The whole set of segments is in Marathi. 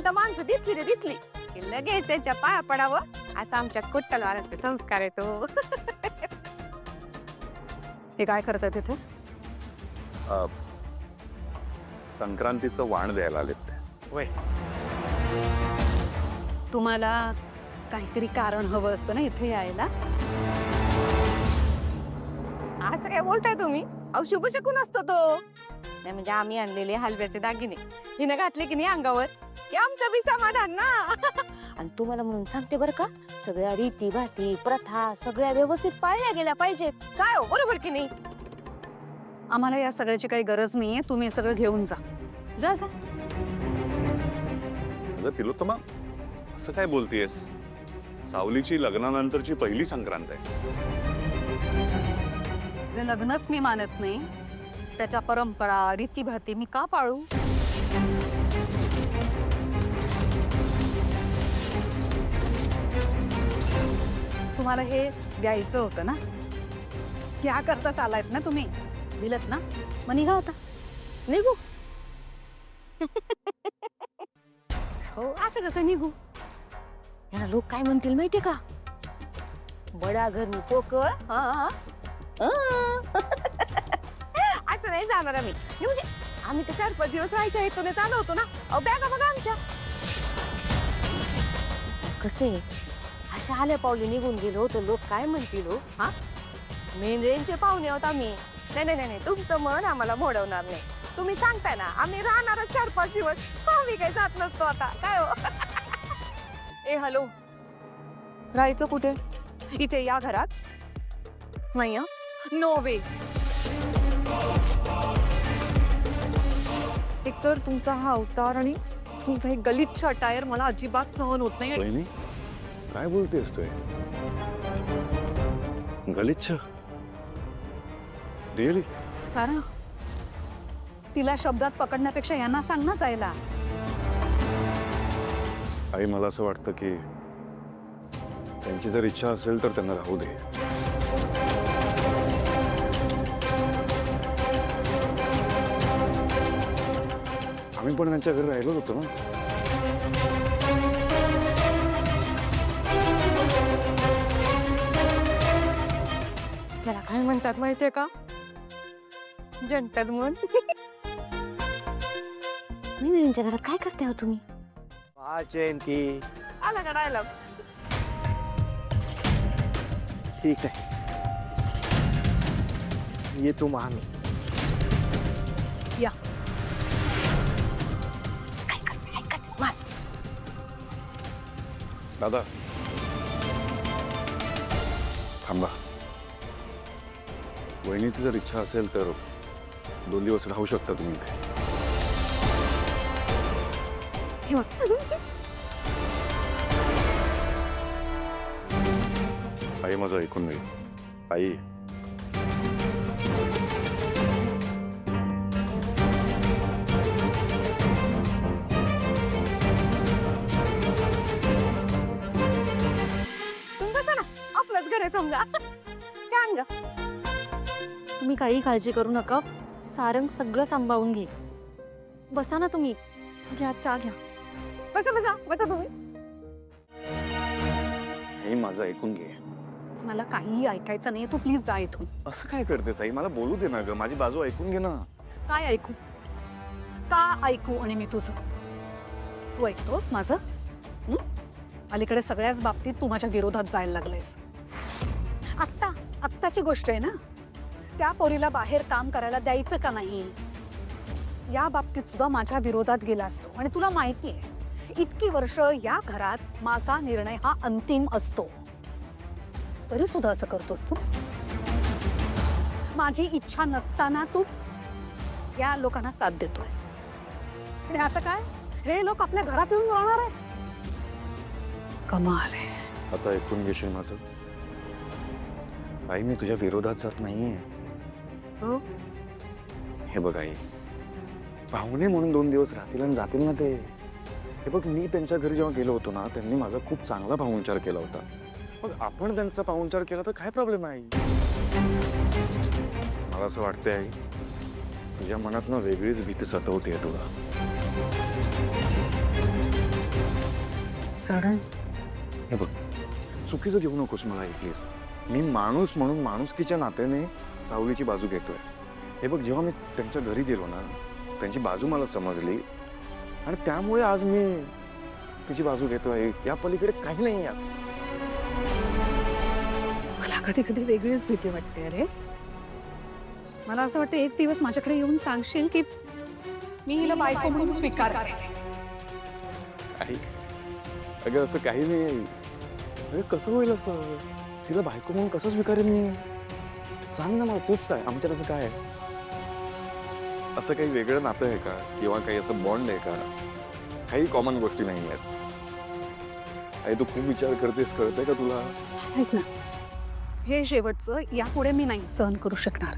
एखादा माणसं दिसली रे दिसली की लगेच त्याच्या पाया पडावं असं आमच्या कुट्टलवाराचे संस्कार येतो. हे काय करतात तिथे? संक्रांतीचं वाण द्यायला आलेत ते. वय तुम्हाला काहीतरी कारण हवं असतं ना इथे यायला. असं काय बोलताय तुम्ही? अहो शुभ शकून असतो तो. नाही म्हणजे आम्ही आणलेले हलव्याचे दागिने हिनं घातले की नाही अंगावर की आमचं बी समाधान ना. आणि तुम्हाला म्हणून सांगते बरं का, सगळ्या रीती भाती प्रथा सगळ्या व्यवस्थित पाळल्या गेल्या पाहिजेत. काय हो बरोबर की नाही? आम्हाला या सगळ्याची काही गरज नाहीये. तुम्ही हे सगळं घेऊन जा. जा जा. अगं तिलोत्तमा, असं काय बोलतेयस? सावलीची लग्नानंतरची पहिली संक्रांत आहे. जे लग्नच मी मानत नाही त्याच्या परंपरा रीतीभाती मी का पाळू? तुम्हाला हे द्यायचं होतं ना, क्या करता चालायत ना तुम्ही, दिलत ना, मग निघा होता. निघू. हो असं कसं निघू? याला लोक काय म्हणतील माहितीये का? बडा घर मी पोकळ. असं नाही जाणार आम्ही. म्हणजे आम्ही ते 4-5 दिवस राहायच्या हेतूने चालू होतो ना. अहो बॅगा बघा आमच्या. कसे अशा आल्या पावली निघून गेलो होतो लोक काय म्हणतील हो? हा मेन रेंजचे पाहुणे आहोत आम्ही. नाही नाही नाही तुमचं मन आम्हाला मोडवणार नाही. तुम्ही सांगताय ना आम्ही राहणारच 4-5 दिवस. आम्ही काही जात नसतो आता काय हो. ए हॅलो, राहायचं कुठे? इथे या घरात? नाही नो वे. एकतर तुमचा हा अवतार आणि तुमचा हे गलिच्छ अटायर मला अजिबात सहन होत नाही. वहिनी, काय बोलतेस तू? गलिच्छ? रिअली? सारा, तिला शब्दात पकडण्यापेक्षा यांना सांग ना जायला. आई, मला असं वाटतं की त्यांची जर इच्छा असेल तर त्यांना राहू दे. आम्ही पण त्यांच्या घरी राहिलोच होतो ना. त्याला काय म्हणतात माहितीये का? जंटलमन. मिळूनच्या घरात काय करते हो तुम्ही? जयंती आला का डायलॉग? ठीक आहे, येतो मग आम्ही. या. काय करते माझं? दादा थांबा. वहिनीची जर इच्छा असेल तर 2 दिवस राहू शकता तुम्ही इथे. ठेवा. आई, माझं ऐकून घे. आई, तुम्ही बसा ना, आपलंच घर आहे समजा. छान ग. तुम्ही काही काळजी करू नका. सारंग सगळं सांभाळून घे. बसा ना तुम्ही. घ्या चहा घ्या. बसा बसा बसा तुम्ही. हे माझं ऐकून घे. मला काहीही ऐकायचं नाही. तू प्लीज जा इथून. असं काय करतेस आई? मला बोलू दे ना ग. माझी बाजू ऐकून घे ना. काय ऐकू? का ऐकू? आणि मी तुझं? तू ऐकतोस माझं? अलीकडे सगळ्याच बाबतीत तू माझ्या विरोधात जायला लागलेस. आत्ताची गोष्ट आहे ना, त्या पोरीला बाहेर काम करायला द्यायचं का नाही या बाबतीत सुद्धा माझ्या विरोधात गेला असतो. आणि तुला माहिती आहे, इतकी वर्ष या घरात माझा निर्णय हा अंतिम असतो. तरी सुद्धा असं करतोस तू. माझी इच्छा नसताना तू या लोकांना साथ देतोयस. आणि आता काय, हे लोक आपल्या घरात येऊन राहणार आहे? कमाल आहे. आता ऐकून घेशील माझं? आई, मी तुझ्या विरोधात जात नाहीये. हे बघ आई, पाहुणे म्हणून 2 दिवस राहतील आणि जातील ना ते. हे बघ, मी त्यांच्या घरी जेव्हा गेलो होतो ना, त्यांनी माझा खूप चांगला पाहुणचार केला होता. मग आपण त्यांचा पाहुणचार केला तर काय प्रॉब्लेम आहे? मला असं वाटतंय आई, तुझ्या मनात ना वेगळीच भीती सतवते तुला. सरण हे बघ, चुकीचं घेऊ नकोस मला प्लीज. मी माणूस म्हणून माणुसकीच्या नात्याने सावलीची बाजू घेतोय. हे बघ, जेव्हा मी त्यांच्या घरी गेलो ना, त्यांची बाजू मला समजली आणि त्यामुळे आज मी तिची बाजू घेतोय. या पलीकडे काही नाही यात. मला कधी कधी वेगळीच भीती वाटते रे. मला असं वाटतं एक दिवस माझ्याकडे येऊन सांगशील की मी हिला बायको म्हणून स्वीकारते. आई, अगं असं काही नाही. अगं कसं होईल असं? तिला बायको म्हणून कसं स्वीकारेन मी? सांग ना मला, तूच सांग. आमच्यात असं काय आहे? असं काही वेगळं नातं आहे का? किंवा काही असं बॉन्ड आहे का? काही कॉमन गोष्टी नाही आहेत. आई, तू खूप विचार करतेस, कळतंय का तुला? ऐक ना, हे शेवटचं यापुढे मी नाही सहन करू शकणार.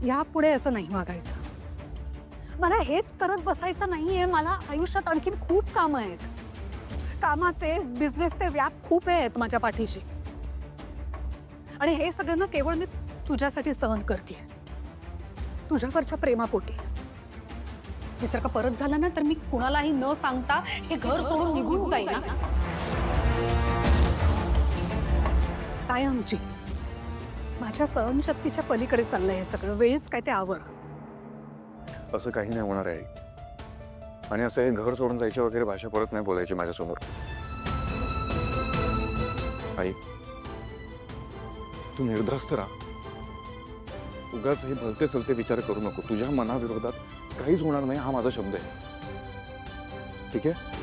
यापुढे असं नाही वागायचं. मला हेच करत बसायचं नाहीये. मला आयुष्यात आणखीन खूप कामं आहेत. कामाचे, बिझनेसचे व्याप खूप आहेत माझ्या पाठीशी. आणि हे सगळं ना केवळ मी तुझ्यासाठी सहन करते, तुझ्यावरच्या प्रेमापोटी. हे सारखं परत झालं ना तर मी कुणालाही न सांगता हे घर सोडून निघून जाईल ना. कायमची माझ्या सहनशक्तीच्या पलीकडे चाललंय हे सगळं. वेळीच काय ते आवर. असं काही नाही होणार आहे. आणि असं हे घर सोडून जायची वगैरे भाषा परत नाही बोलायची माझ्यासमोर. आई, तू निर्धास्त राहा. उगाच हे भलते सलते विचार करू नको. तुझ्या मनाविरोधात काहीच होणार नाही, हा माझा शब्द आहे. ठीक आहे?